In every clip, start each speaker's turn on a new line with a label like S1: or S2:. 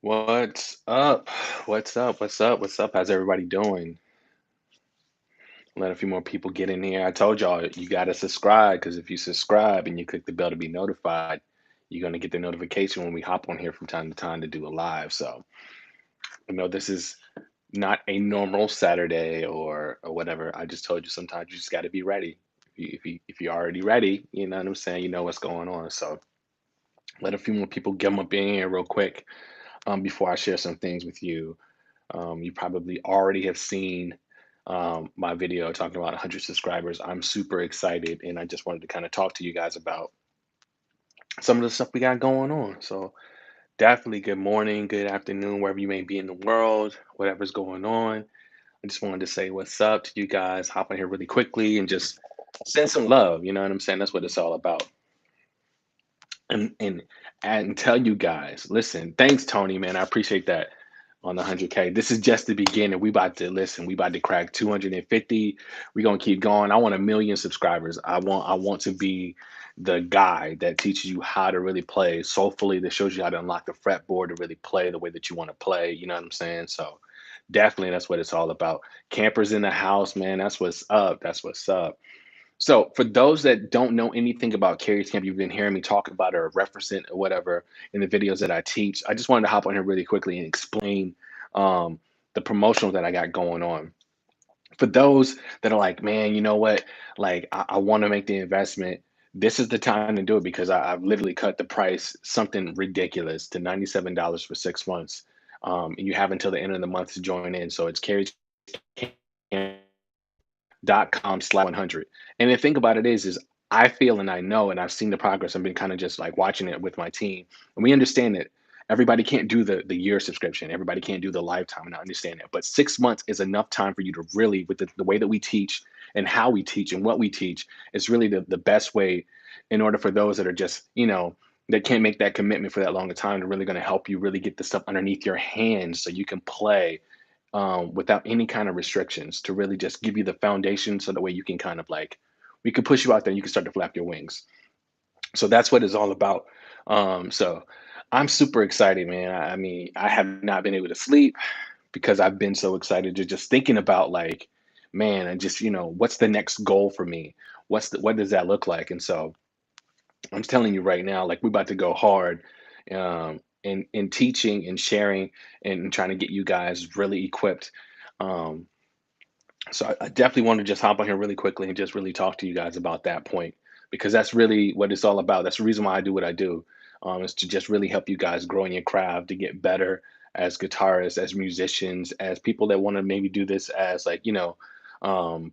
S1: What's up? What's up? What's up? What's up? How's everybody doing? Let a few more people get in here. I told y'all you got to subscribe because if you subscribe and you click the bell to be notified, you're going to get the notification when we hop on here from time to time to do a live. So, this is not a normal Saturday or whatever. I just told you sometimes you just got to be ready. If you're already ready, you know what I'm saying? You know what's going on. So, let a few more people get up in here real quick before I share some things with you. You probably already have seen my video talking about 100 subscribers. I'm super excited, and I just wanted to kind of talk to you guys about some of the stuff we got going on. So, definitely good morning, good afternoon, wherever you may be in the world, whatever's going on. I just wanted to say what's up to you guys, hop in here really quickly and just send some love. You know what I'm saying? That's what it's all about. And tell you guys, listen, thanks, Tony, man. I appreciate that on the 100K. This is just the beginning. We about to listen. We about to crack 250. We're gonna keep going. I want 1 million subscribers. I want to be the guy that teaches you how to really play soulfully, that shows you how to unlock the fretboard to really play the way that you want to play. You know what I'm saying? So definitely that's what it's all about. Campers in the house, man. That's what's up. That's what's up. So, for those that don't know anything about Carrie's Camp, you've been hearing me talk about it or reference it or whatever in the videos that I teach. I just wanted to hop on here really quickly and explain um, the promotional that I got going on. For those that are like, man, you know what? Like, I want to make the investment. This is the time to do it because I've literally cut the price something ridiculous to $97 for 6 months. And you have until the end of the month to join in. So, it's Carrie's .com/100. And the thing about it is I feel and I know and I've seen the progress. I've been kind of just like watching it with my team. And we understand that everybody can't do the year subscription. Everybody can't do the lifetime. And I understand that. But 6 months is enough time for you to really, with the way that we teach and how we teach and what we teach, is really the best way in order for those that are just, that can't make that commitment for that longer time to really going to help you really get the stuff underneath your hands so you can play without any kind of restrictions to really just give you the foundation so that way you can kind of like we can push you out there and you can start to flap your wings. So that's what it's all about. So I'm super excited, man. I mean, I have not been able to sleep because I've been so excited to just thinking about like, man, and just what's the next goal for me? What does that look like? And so I'm telling you right now, like we're about to go hard in teaching and sharing and trying to get you guys really equipped. Um, so I definitely want to just hop on here really quickly and just really talk to you guys about that point because that's really what it's all about. That's the reason why I do what I do, is to just really help you guys grow in your craft, to get better as guitarists, as musicians, as people that want to maybe do this as like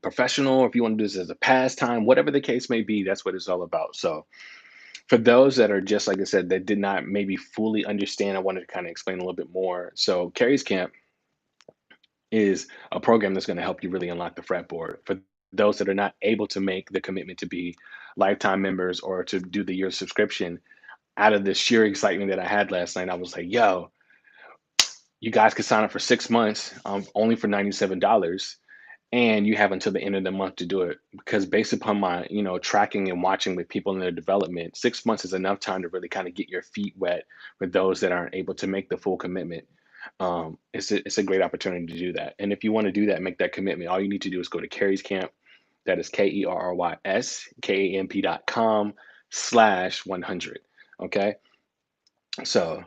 S1: professional, or if you want to do this as a pastime, whatever the case may be. That's what it's all about. So for those that are just like I said, that did not maybe fully understand, I wanted to kind of explain a little bit more. So Carrie's Camp is a program that's going to help you really unlock the fretboard. For those that are not able to make the commitment to be lifetime members or to do the year subscription, out of the sheer excitement that I had last night, I was like, yo, you guys can sign up for 6 months, only for $97. And you have until the end of the month to do it because based upon my tracking and watching with people in their development, 6 months is enough time to really kind of get your feet wet for those that aren't able to make the full commitment. It's a great opportunity to do that. And if you want to do that, make that commitment, all you need to do is go to Carrie's Camp. That is KerrysKamp.com/100. Okay. So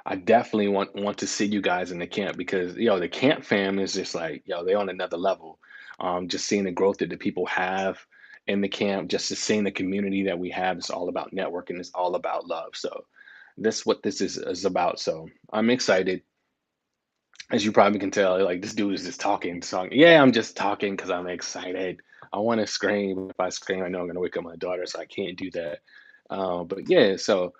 S1: I definitely want to see you guys in the camp because the camp fam is just like they're on another level. Just seeing the growth that the people have in the camp, just to seeing the community that we have, it's all about networking. It's all about love. So this what this is about. So I'm excited, as you probably can tell. Like this dude is just talking. Yeah, I'm just talking because I'm excited. I want to scream. If I scream, I know I'm gonna wake up my daughter, so I can't do that. But yeah, so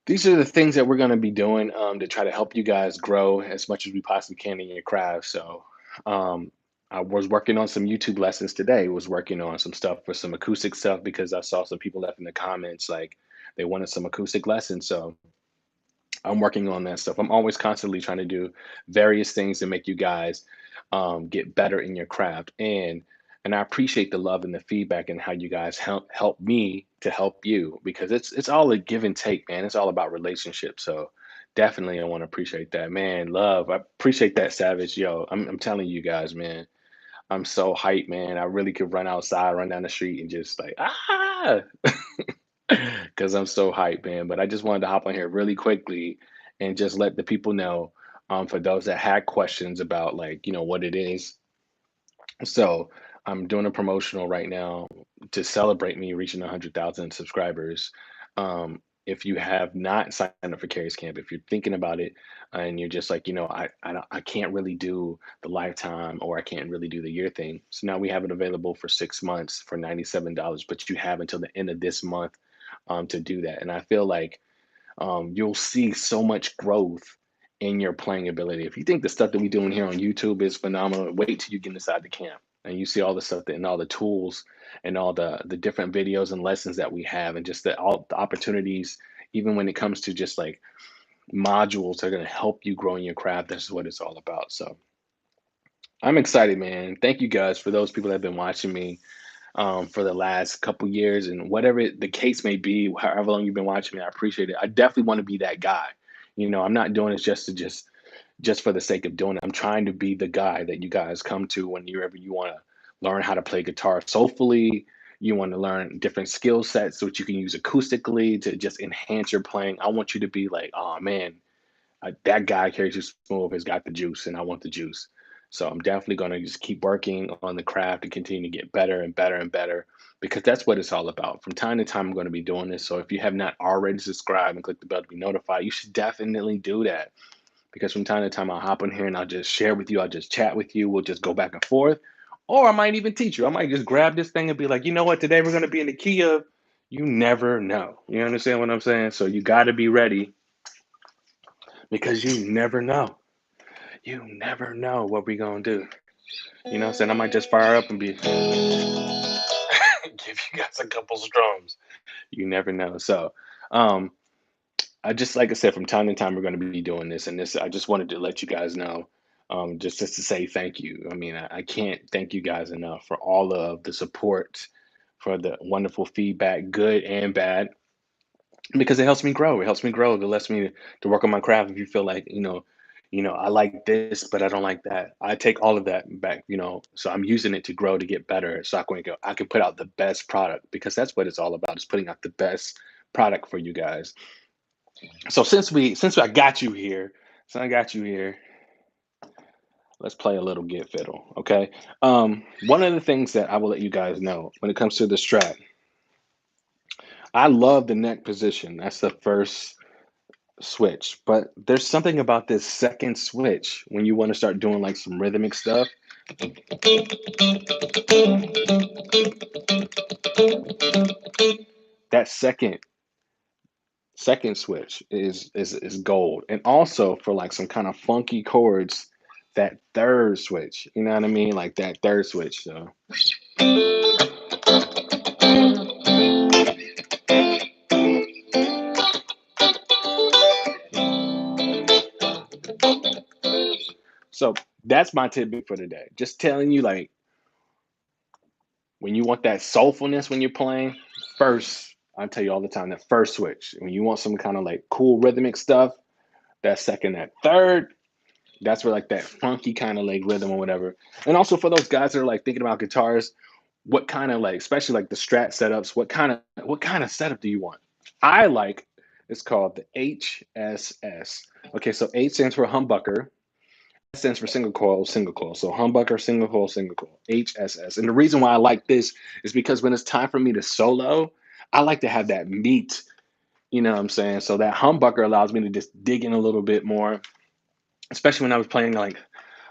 S1: these are the things that we're going to be doing to try to help you guys grow as much as we possibly can in your craft. So um, I was working on some YouTube lessons today. Was working on some stuff for some acoustic stuff because I saw some people left in the comments like they wanted some acoustic lessons. So I'm working on that stuff. I'm always constantly trying to do various things to make you guys get better in your craft. And And I appreciate the love and the feedback and how you guys help me to help you, because it's all a give and take, man. It's all about relationships. So definitely I want to appreciate that, man. Love. I appreciate that, Savage. Yo, I'm telling you guys, man. I'm so hyped, man. I really could run outside, run down the street and just like because I'm so hyped, man. But I just wanted to hop on here really quickly and just let the people know, for those that had questions about, like, what it is. So I'm doing a promotional right now to celebrate me reaching 100,000 subscribers. If you have not signed up for Carrie's Camp, if you're thinking about it and you're just like, I can't really do the lifetime, or I can't really do the year thing. So now we have it available for 6 months for $97, but you have until the end of this month, to do that. And I feel like, you'll see so much growth in your playing ability. If you think the stuff that we're doing here on YouTube is phenomenal, wait till you get inside the camp and you see all the stuff and all the tools and all the different videos and lessons that we have, and just all the opportunities, even when it comes to just like modules that are going to help you grow in your craft. That's what it's all about. So I'm excited, man. Thank you guys for those people that have been watching me, for the last couple years, and whatever the case may be, however long you've been watching me, I appreciate it. I definitely want to be that guy. I'm not doing this just for the sake of doing it. I'm trying to be the guy that you guys come to whenever you want to learn how to play guitar soulfully. You want to learn different skill sets which you can use acoustically to just enhance your playing. I want you to be like, oh man, that guy carries you smooth has got the juice, and I want the juice. So I'm definitely going to just keep working on the craft and continue to get better and better and better, because that's what it's all about. From time to time, I'm going to be doing this. So if you have not already subscribed and click the bell to be notified, you should definitely do that, because from time to time I'll hop on here and I'll just share with you. I'll just chat with you. We'll just go back and forth. Or I might even teach you. I might just grab this thing and be like, you know what, today we're going to be in the key of, you never know. You understand what I'm saying? So you got to be ready, because you never know. You never know what we gonna do. You know what I'm saying? I might just fire up and be give you guys a couple strums. You never know. So um I just, like I said, from time to time we're gonna be doing this, and this I just wanted to let you guys know. Just to say thank you. I mean, I can't thank you guys enough for all of the support, for the wonderful feedback, good and bad, because it helps me grow. It helps me grow. It lets me to work on my craft. If you feel like, I like this, but I don't like that, I take all of that back. So I'm using it to grow, to get better. So I can put out the best product, because that's what it's all about, is putting out the best product for you guys. So since I got you here, let's play a little get fiddle, okay? One of the things that I will let you guys know when it comes to the Strat, I love the neck position. That's the first switch. But there's something about this second switch when you want to start doing like some rhythmic stuff. That second switch is gold. And also for like some kind of funky chords, that third switch, you know what I mean? Like that third switch. So that's my tidbit for today. Just telling you, like, when you want that soulfulness when you're playing, first, I tell you all the time, that first switch. When you want some kind of like cool rhythmic stuff, that second, that third, that's where like that funky kind of like rhythm or whatever. And also for those guys that are like thinking about guitars, what kind of like, especially like the Strat setups, what kind of setup do you want? I like, it's called the HSS. Okay, so H stands for humbucker, stands for single coil, single coil. So humbucker, single coil, HSS. And the reason why I like this is because when it's time for me to solo, I like to have that meat, you know what I'm saying? So that humbucker allows me to just dig in a little bit more, especially when I was playing like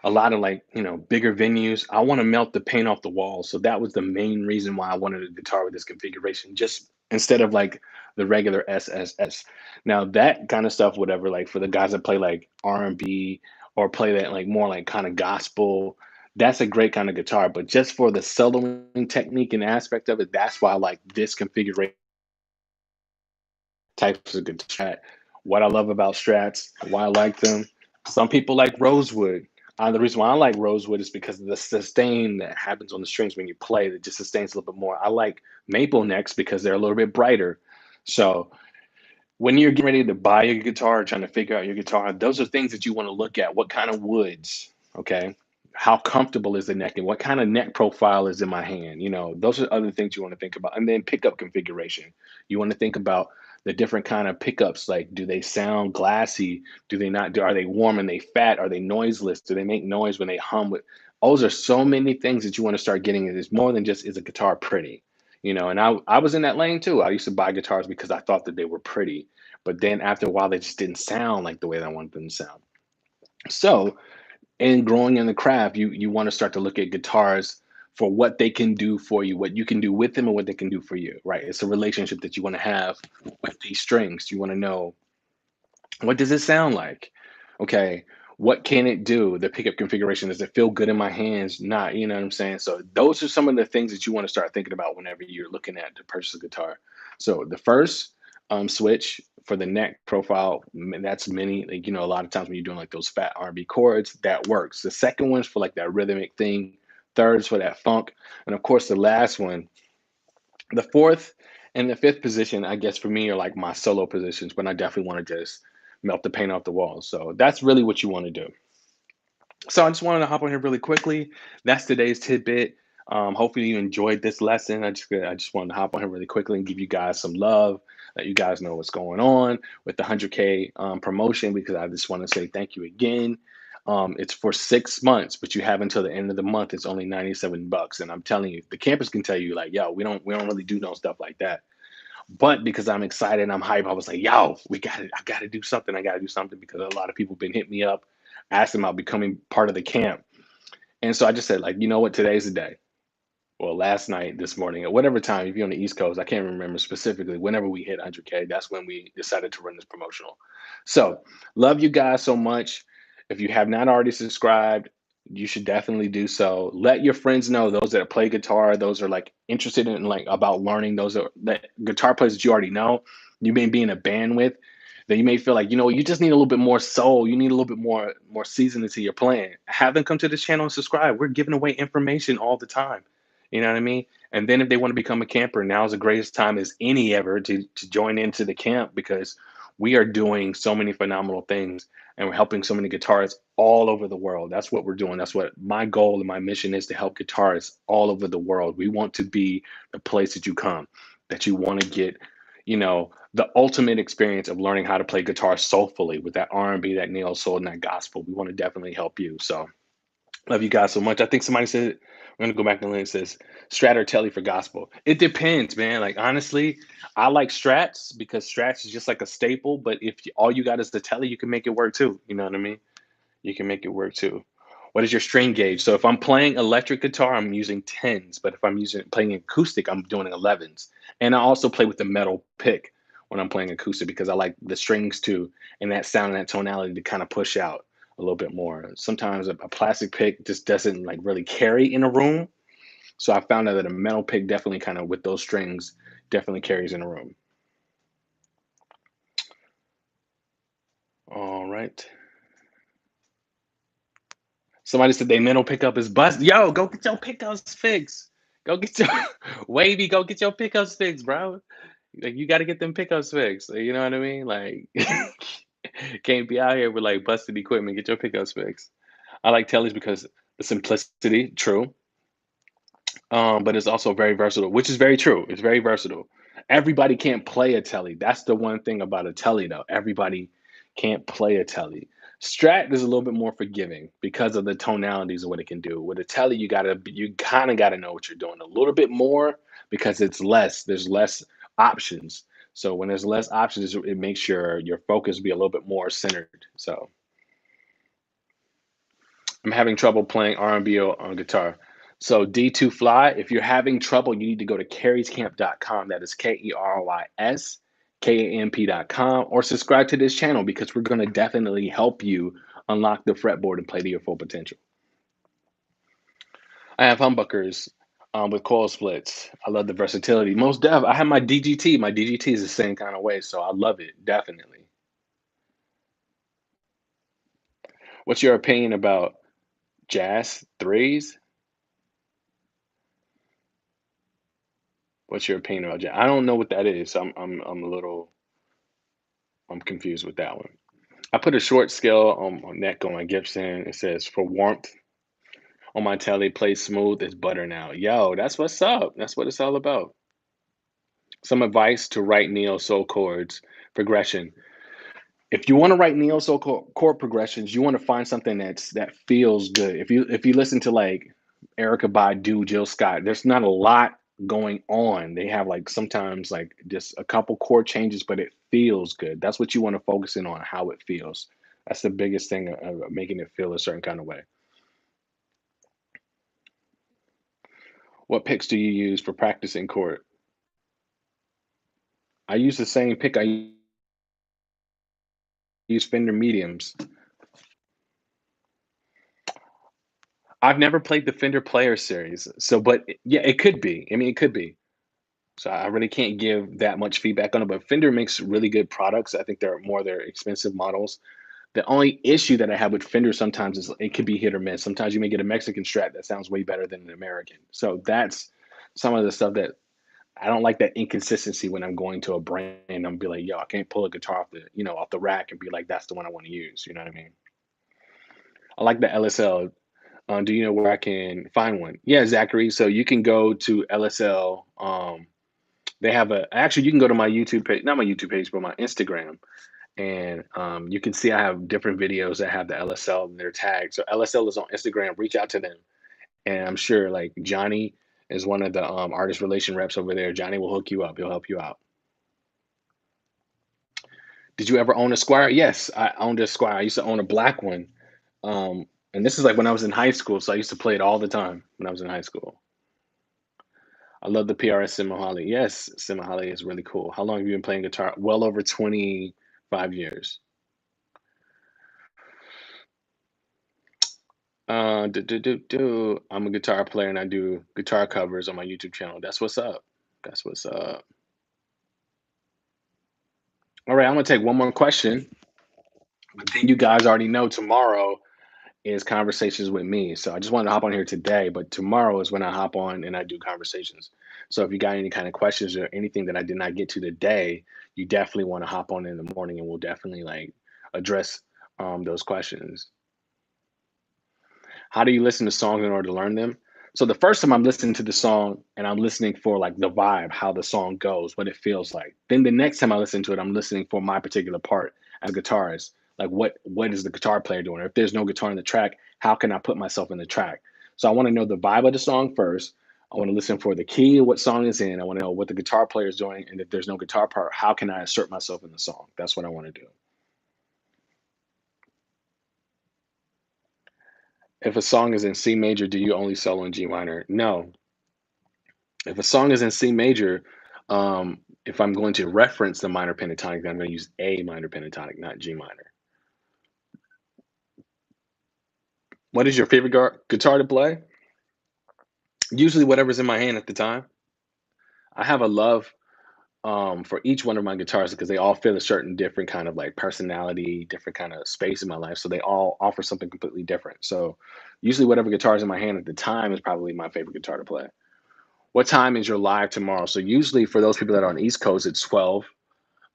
S1: a lot of like, bigger venues. I want to melt the paint off the walls. So that was the main reason why I wanted a guitar with this configuration, just instead of like the regular SSS. Now that kind of stuff, whatever, like for the guys that play like R&B or play that like more like kind of gospel, that's a great kind of guitar. But just for the soloing technique and aspect of it, that's why I like this configuration types of guitar. What I love about Strats, why I like them. Some people like rosewood. The reason why I like rosewood is because of the sustain that happens on the strings when you play that just sustains a little bit more. I like maple necks because they're a little bit brighter. So when you're getting ready to buy a guitar, trying to figure out your guitar, those are things that you want to look at. What kind of woods? Okay. How comfortable is the neck and what kind of neck profile is in my hand? Those are other things you want to think about. And then pickup configuration. You want to think about the different kind of pickups. Like, do they sound glassy? Do they not? Are they warm and they fat? Are they noiseless? Do they make noise when they hum? Those are so many things that you want to start getting. It's more than just, is a guitar pretty? And I was in that lane too. I used to buy guitars because I thought that they were pretty, but then after a while, they just didn't sound like the way that I wanted them to sound. So, in growing in the craft, you want to start to look at guitars for what they can do for you, what you can do with them, and what they can do for you. Right? It's a relationship that you want to have with these strings. You want to know, what does it sound like? Okay. What can it do? The pickup configuration, does it feel good in my hands? Not, you know what I'm saying? So those are some of the things that you want to start thinking about whenever you're looking at to purchase a guitar. So the first switch for the neck profile, that's many, like, a lot of times when you're doing like those fat R&B chords, that works. The second one's for like that rhythmic thing. Third is for that funk. And of course, the last one, the fourth and the fifth position, I guess for me, are like my solo positions, but I definitely want to just melt the paint off the walls. So that's really what you want to do. So I just wanted to hop on here really quickly. That's today's tidbit. Hopefully you enjoyed this lesson. I just wanted to hop on here really quickly and give you guys some love, let you guys know what's going on with the 100K promotion, because I just want to say thank you again. It's for 6 months, but you have until the end of the month. It's only $97, and I'm telling you, the campus can tell you like, yo, we don't really do no stuff like that. But because I'm excited and I'm hyped, I was like, yo, we got it. I got to do something. I got to do something, because a lot of people been hitting me up, asking about becoming part of the camp. And so I just said, like, you know what? Today's the day. Well, last night, this morning, at whatever time, if you're on the East Coast, I can't remember specifically, whenever we hit 100K, that's when we decided to run this promotional. So, love you guys so much. If you have not already subscribed, you should definitely do so. Let your friends know, those that play guitar, those are like interested in like about learning, those are that guitar players that you already know, you may be in a band with, that you may feel like, you just need a little bit more soul, you need a little bit more seasoning to your plan. Have them come to this channel and subscribe. We're giving away information all the time. You know what I mean? And then if they want to become a camper, now is the greatest time as any ever to join into the camp, because we are doing so many phenomenal things and we're helping so many guitarists all over the world. That's what we're doing. That's what my goal and my mission is, to help guitarists all over the world. We want to be the place that you come, that you want to get, the ultimate experience of learning how to play guitar soulfully with that R&B, that neo soul, and that gospel. We want to definitely help you. So love you guys so much. I think somebody said, I'm gonna go back and it says Strat or Telly for gospel. It depends, man. Like honestly, I like Strats because Strats is just like a staple. But if all you got is the Telly, you can make it work too. You know what I mean? You can make it work too. What is your string gauge? So if I'm playing electric guitar, I'm using tens. But if I'm using playing acoustic, I'm doing 11s. And I also play with the metal pick when I'm playing acoustic, because I like the strings too, and that sound and that tonality to kind of push out a little bit more. Sometimes a plastic pick just doesn't like really carry in a room. So I found out that a metal pick definitely kind of with those strings definitely carries in a room. All right. Somebody said they mental pickup is bust. Yo, go get your pickups fixed. Go get your wavy. Go get your pickups fixed, bro. Like you got to get them pickups fixed. You know what I mean? Like can't be out here with like busted equipment. Get your pickups fixed. I like Tellys because the simplicity, true. But it's also very versatile, which is very true. It's very versatile. Everybody can't play a telly. That's the one thing about a telly, though. Everybody can't play a telly. Strat is a little bit more forgiving because of the tonalities of what it can do. With a telly, you kind of gotta know what you're doing a little bit more, because it's less. There's less options. So when there's less options, it makes your focus be a little bit more centered. So I'm having trouble playing R&B on guitar. So D2 Fly, if you're having trouble, you need to go to carryscamp.com. That is KERYSKAMP.com, or subscribe to this channel, because we're going to definitely help you unlock the fretboard and play to your full potential. I have humbuckers with coil splits. I love the versatility. Most def, I have my DGT. My DGT is the same kind of way, so I love it, definitely. What's your opinion about Jazz threes. What's your opinion about jazz? I don't know what that is. So I'm a little I'm confused with that one. I put a short scale on neck on my Gibson. It says for warmth on my telly, play smooth as butter now. Yo, that's what's up. That's what it's all about. Some advice to write neo soul chords progression. If you want to write neo soul chord progressions, you want to find something that feels good. If you listen to like Erica Badu, Jill Scott, there's not a lot going on. They have like sometimes like just a couple chord changes, but it feels good. That's what you want to focus in on, how it feels. That's the biggest thing of making it feel a certain kind of way. What picks do you use for practicing chord? I use the same pick I use Fender mediums. I've never played the Fender Player Series, so but yeah, it could be. I mean, it could be. So I really can't give that much feedback on it, but Fender makes really good products. I think they're more their expensive models. The only issue that I have with Fender sometimes is it could be hit or miss. Sometimes you may get a Mexican Strat that sounds way better than an American. So that's some of the stuff that I don't like, that inconsistency when I'm going to a brand. I'm be like, yo, I can't pull a guitar off the rack and be like, that's the one I want to use. You know what I mean? I like the LSL. Do you know where I can find one? Yeah, Zachary. So you can go to LSL. They have a actually you can go to my YouTube page, not my YouTube page, but my Instagram, and you can see I have different videos that have the LSL and they're tagged. So LSL is on Instagram. Reach out to them, and I'm sure like Johnny is one of the artist relation reps over there. Johnny will hook you up. He'll help you out. Did you ever own a Squire? Yes, I owned a Squire. I used to own a black one. And this is like when I was in high school, so I used to play it all the time when I was in high school. I love the PRS Simahali. Yes, Simahali is really cool. How long have you been playing guitar? Well over 25 years. I'm a guitar player and I do guitar covers on my YouTube channel. That's what's up. That's what's up. All right, I'm gonna take one more question. But then you guys already know tomorrow is conversations with me. So I just wanted to hop on here today, but tomorrow is when I hop on and I do conversations. So if you got any kind of questions or anything that I did not get to today, you definitely want to hop on in the morning and we'll definitely like address those questions. How do you listen to songs in order to learn them? So the first time I'm listening to the song and I'm listening for like the vibe, how the song goes, what it feels like. Then the next time I listen to it, I'm listening for my particular part as a guitarist. Like what is the guitar player doing? Or if there's no guitar in the track, how can I put myself in the track? So I want to know the vibe of the song first. I want to listen for the key, what song is in. I want to know what the guitar player is doing. And if there's no guitar part, how can I insert myself in the song? That's what I want to do. If a song is in C major, do you only solo in G minor? No. If a song is in C major, if I'm going to reference the minor pentatonic, then I'm going to use A minor pentatonic, not G minor. What is your favorite guitar to play? Usually, whatever's in my hand at the time. I have a love for each one of my guitars because they all feel a certain different kind of like personality, different kind of space in my life. So they all offer something completely different. So usually, whatever guitar is in my hand at the time is probably my favorite guitar to play. What time is your live tomorrow? So usually, for those people that are on the East Coast, it's 12.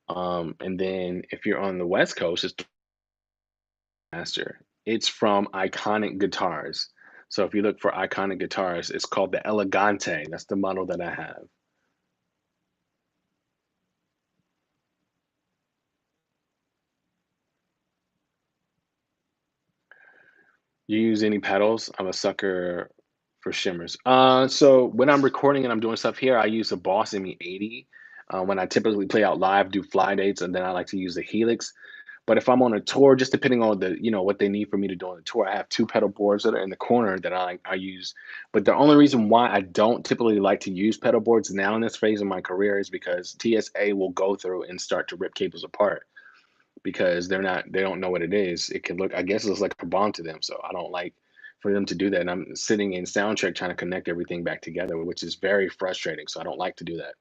S1: And then if you're on the West Coast, it's Master. It's from Iconic Guitars. So if you look for Iconic Guitars, it's called the Elegante. That's the model that I have. You use any pedals? I'm a sucker for shimmers. So when I'm recording and I'm doing stuff here, I use a Boss ME80. When I typically play out live, do fly dates, and then I like to use the Helix. But if I'm on a tour, just depending on what they need for me to do on the tour, I have two pedal boards that are in the corner that I use. But the only reason why I don't typically like to use pedal boards now in this phase of my career is because TSA will go through and start to rip cables apart because they don't know what it is. It can look, I guess, it looks like a bomb to them. So I don't like for them to do that. And I'm sitting in sound check trying to connect everything back together, which is very frustrating. So I don't like to do that.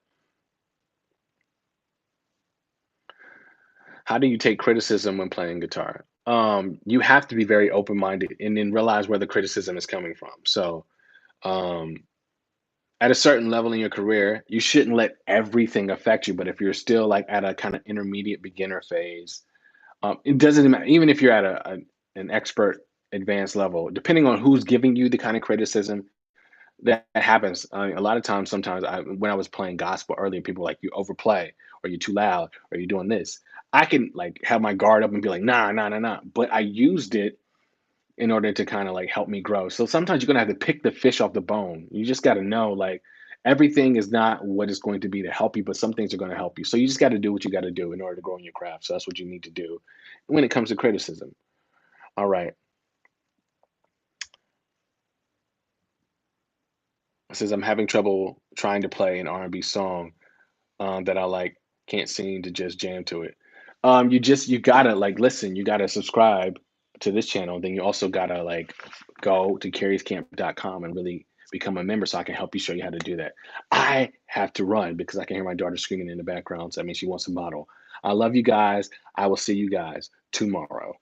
S1: How do you take criticism when playing guitar? You have to be very open-minded and then realize where the criticism is coming from. So, um, at a certain level in your career, you shouldn't let everything affect you. But if you're still like at a kind of intermediate beginner phase, it doesn't matter. Even if you're at an expert advanced level, depending on who's giving you the kind of criticism, that happens. A lot of times, sometimes when I was playing gospel earlier, people were like, you overplay, or you're too loud, or you're doing this. I can like have my guard up and be like, nah, nah, nah, nah. But I used it in order to kind of like help me grow. So sometimes you're gonna have to pick the fish off the bone. You just got to know like everything is not what it's going to be to help you, but some things are going to help you. So you just got to do what you got to do in order to grow in your craft. So that's what you need to do when it comes to criticism. All right. It says I'm having trouble trying to play an R&B song that I like. Can't seem to just jam to it. You gotta like listen. You gotta subscribe to this channel. Then you also gotta like go to carriescamp.com and really become a member so I can help you show you how to do that. I have to run because I can hear my daughter screaming in the background. So that means she wants a bottle. I love you guys. I will see you guys tomorrow.